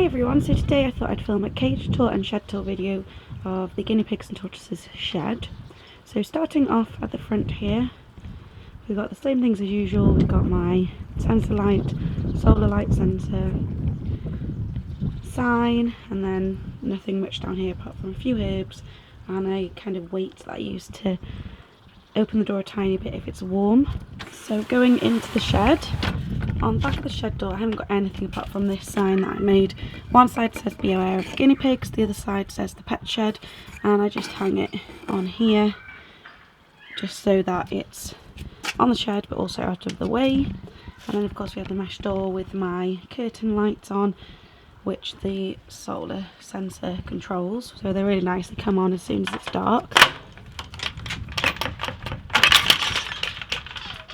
everyone, so today I thought I'd film a cage tour and shed tour video of the guinea pigs and tortoises shed. So starting off at the front here, we've got the same things as usual. We've got my sensor light, solar light sensor, sign, and then nothing much down here apart from a few herbs and a kind of weight that I use to open the door a tiny bit if it's warm. So going into the shed, on the back of the shed door I haven't got anything apart from this sign that I made. One side says be aware of guinea pigs, the other side says the pet shed, and I just hang it on here just so that it's on the shed but also out of the way. And then of course we have the mesh door with my curtain lights on, which the solar sensor controls, so they're really nice. They come on as soon as it's dark.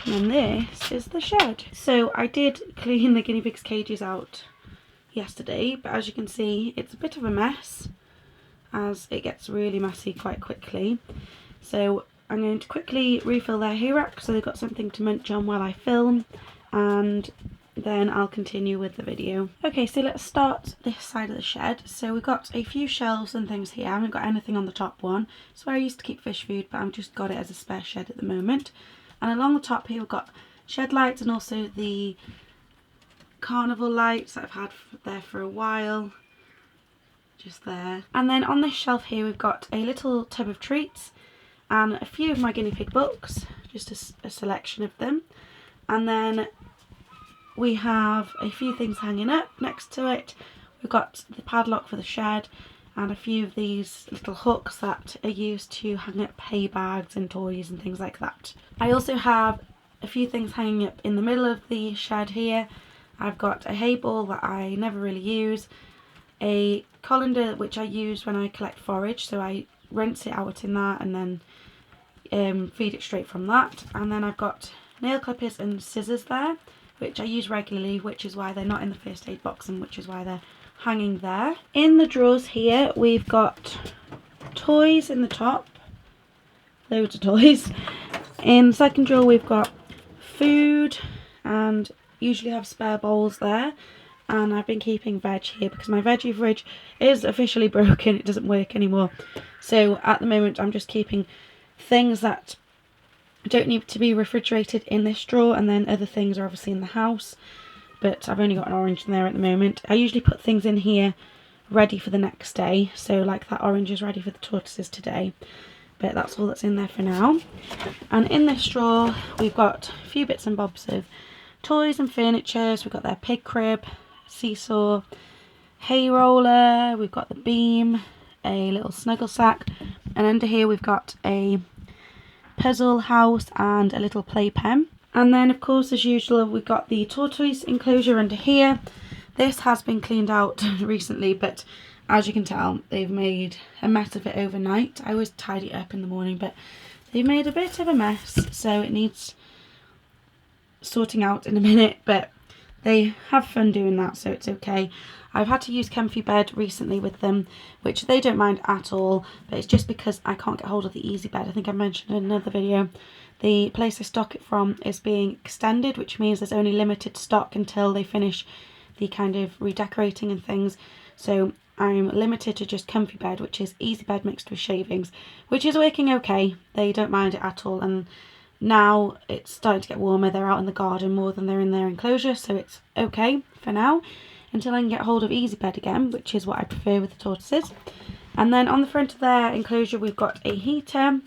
And this is the shed. So I did clean the guinea pigs cages out yesterday, but as you can see it's a bit of a mess as it gets really messy quite quickly. So I'm going to quickly refill their hay rack so they've got something to munch on while I film, and then I'll continue with the video. Okay, so let's start this side of the shed. So we've got a few shelves and things here. I haven't got anything on the top one. It's where I used to keep fish food, but I've just got it as a spare shed at the moment. And along the top here we've got shed lights and also the carnival lights that I've had there for a while, just there. And then on this shelf here we've got a little tub of treats and a few of my guinea pig books, just a selection of them. And then we have a few things hanging up next to it. We've got the padlock for the shed and a few of these little hooks that are used to hang up hay bags and toys and things like that. I also have a few things hanging up in the middle of the shed here. I've got a hay ball that I never really use, a colander which I use when I collect forage, so I rinse it out in that and then feed it straight from that. And then I've got nail clippers and scissors there, which I use regularly, which is why they're not in the first aid box and which is why they're hanging there. In the drawers here we've got toys in the top, loads of toys. In the second drawer we've got food and usually have spare bowls there, and I've been keeping veg here because my veggie fridge is officially broken, it doesn't work anymore. So at the moment I'm just keeping things that don't need to be refrigerated in this drawer, and then other things are obviously in the house, but I've only got an orange in there at the moment. I usually put things in here ready for the next day, so like that orange is ready for the tortoises today, but that's all that's in there for now. And in this drawer we've got a few bits and bobs of toys and furniture. So we've got their pig crib, seesaw, hay roller, we've got the beam, a little snuggle sack, and under here we've got a puzzle house and a little playpen. And then of course as usual we've got the tortoise enclosure under here. This has been cleaned out recently, but as you can tell they've made a mess of it overnight. I always tidy it up in the morning, but they've made a bit of a mess, so it needs sorting out in a minute, but they have fun doing that, so it's okay. I've had to use comfy bed recently with them, which they don't mind at all, but it's just because I can't get hold of the easy bed. I think I mentioned in another video, the place I stock it from is being extended, which means there's only limited stock until they finish the kind of redecorating and things. So I'm limited to just comfy bed, which is easy bed mixed with shavings, which is working okay. They don't mind it at all, and now it's starting to get warmer. They're out in the garden more than they're in their enclosure, so it's okay for now until I can get hold of easy bed again, which is what I prefer with the tortoises. And then on the front of their enclosure we've got a heater,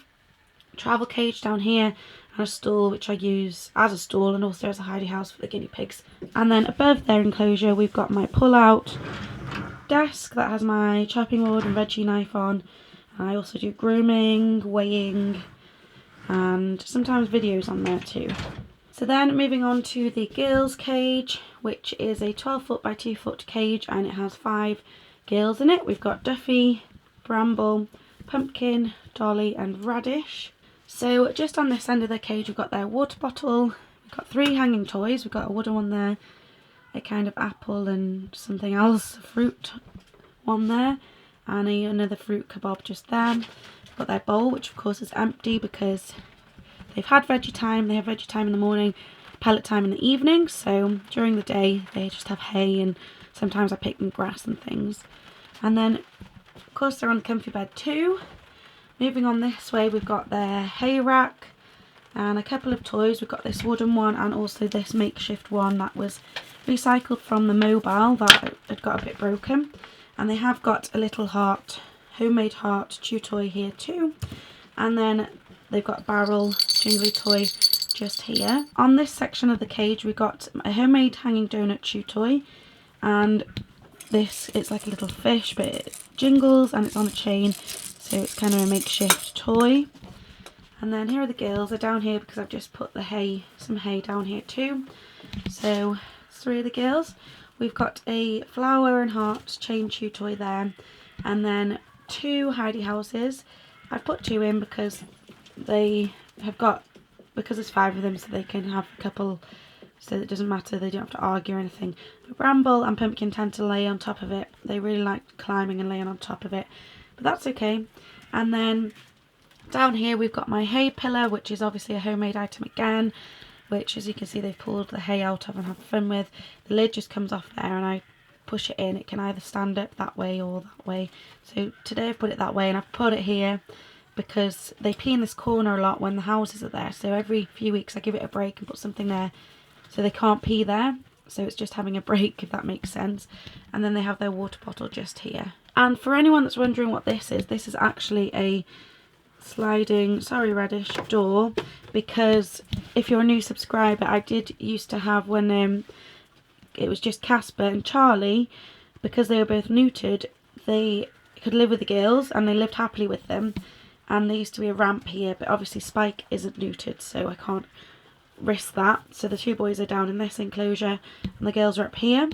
travel cage down here, and a stool which I use as a stool and also as a hidey house for the guinea pigs. And then above their enclosure we've got my pull out desk that has my chopping board and veggie knife on. I also do grooming, weighing, and sometimes videos on there too. So then moving on to the girls cage, which is a 12-foot by 2-foot cage, and it has 5 girls in it. We've got Duffy, Bramble, Pumpkin, Dolly and Radish. So just on this end of the cage we've got their water bottle. We've got 3 hanging toys. We've got a wooden one there, a kind of apple and something else, a fruit one there, and another fruit kebab just there. We've got their bowl, which of course is empty because they've had veggie time. They have veggie time in the morning, pellet time in the evening, so during the day they just have hay and sometimes I pick them grass and things. And then of course they're on the comfy bed too. Moving on this way, we've got their hay rack and a couple of toys. We've got this wooden one and also this makeshift one that was recycled from the mobile that had got a bit broken. And they have got a little heart, homemade heart chew toy here too. And then they've got a barrel jingly toy just here. On this section of the cage we got a homemade hanging donut chew toy, and this, it's like a little fish but it jingles and it's on a chain, so it's kind of a makeshift toy. And then here are the girls. They're down here because I've just put the hay, some hay down here too. So 3 of the girls. We've got a flower and heart chain chew toy there, and then 2 hidey houses. I've put 2 in because they have got, because there's 5 of them, so they can have a couple, so it doesn't matter, they don't have to argue or anything. But Bramble and Pumpkin tend to lay on top of it. They really like climbing and laying on top of it, but that's okay. And then down here we've got my hay pillar, which is obviously a homemade item again, which as you can see they've pulled the hay out of and had fun with. The lid just comes off there and I push it in. It can either stand up that way or that way. So today I've put it that way, and I've put it here because they pee in this corner a lot when the houses are there. So every few weeks I give it a break and put something there so they can't pee there. So it's just having a break, if that makes sense. And then they have their water bottle just here. And for anyone that's wondering what this is actually a sliding, sorry Radish, door, because if you're a new subscriber, I did used to have, when it was just Casper and Charlie, because they were both neutered, they could live with the girls and they lived happily with them, and there used to be a ramp here, but obviously Spike isn't neutered, so I can't risk that. So the 2 boys are down in this enclosure and the girls are up here,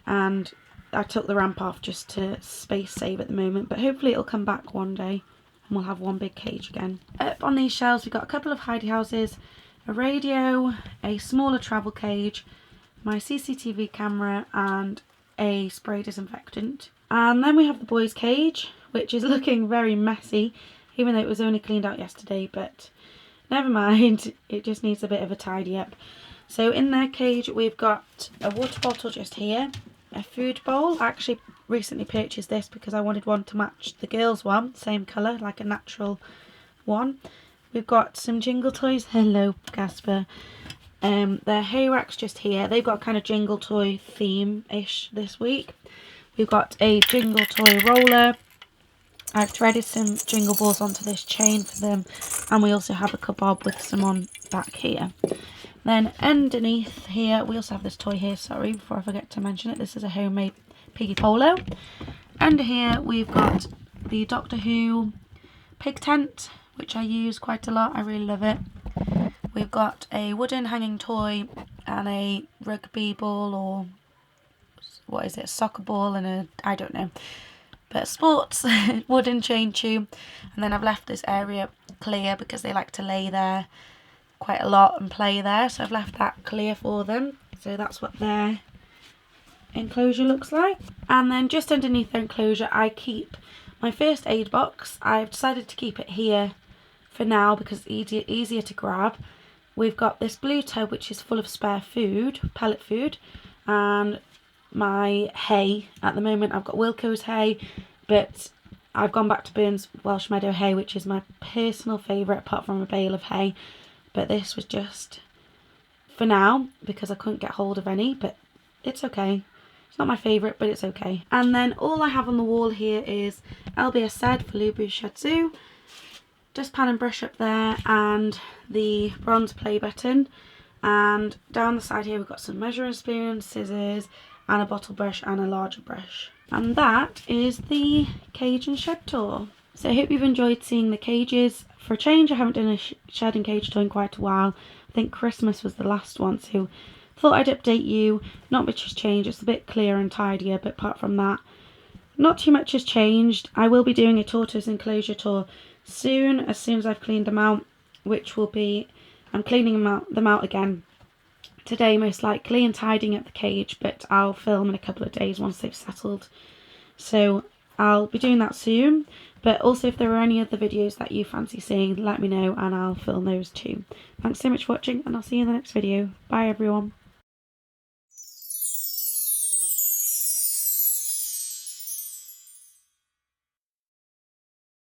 and I took the ramp off just to space save at the moment, but hopefully it'll come back one day and we'll have one big cage again. Up on these shelves we've got a couple of hidey houses, a radio, a smaller travel cage, my CCTV camera and a spray disinfectant. And then we have the boys' cage, which is looking very messy, even though it was only cleaned out yesterday, but never mind, it just needs a bit of a tidy up. So in their cage we've got a water bottle just here, a food bowl. I actually recently purchased this because I wanted one to match the girls' one, same colour, like a natural one. We've got some jingle toys. Hello Casper. Their hay racks just here. They've got kind of jingle toy theme-ish this week. We've got a jingle toy roller. I've threaded some jingle balls onto this chain for them, and we also have a kebab with some on back here. Then underneath here we also have this toy here, sorry, before I forget to mention it. This is a homemade piggy polo. Under here we've got the Doctor Who pig tent, which I use quite a lot. I really love it. We've got a wooden hanging toy and a rugby ball, or what is it, a soccer ball, and a, I don't know, but a sports wooden chain chew. And then I've left this area clear because they like to lay there quite a lot and play there, so I've left that clear for them. So that's what their enclosure looks like. And then just underneath the enclosure I keep my first aid box. I've decided to keep it here for now because it's easier to grab. We've got this blue tub which is full of spare food, pellet food, and my hay. At the moment I've got Wilco's hay, but I've gone back to Burns Welsh Meadow hay, which is my personal favourite apart from a bale of hay. But this was just for now because I couldn't get hold of any, but it's okay. It's not my favourite, but it's okay. And then all I have on the wall here is LBSZ for LooBoosShedZoo, dustpan and brush up there, and the bronze play button. And down the side here we've got some measuring spoons, scissors, and a bottle brush and a larger brush. And that is the cage and shed tour. So I hope you've enjoyed seeing the cages. For a change, I haven't done a shed and cage tour in quite a while. I think Christmas was the last one, so thought I'd update you. Not much has changed, it's a bit clearer and tidier, but apart from that, not too much has changed. I will be doing a tortoise enclosure tour soon as I've cleaned them out, which will be, I'm cleaning them out again today most likely and tidying up the cage, but I'll film in a couple of days once they've settled. So I'll be doing that soon, but also if there are any other videos that you fancy seeing, let me know and I'll film those too. Thanks so much for watching, and I'll see you in the next video. Bye everyone.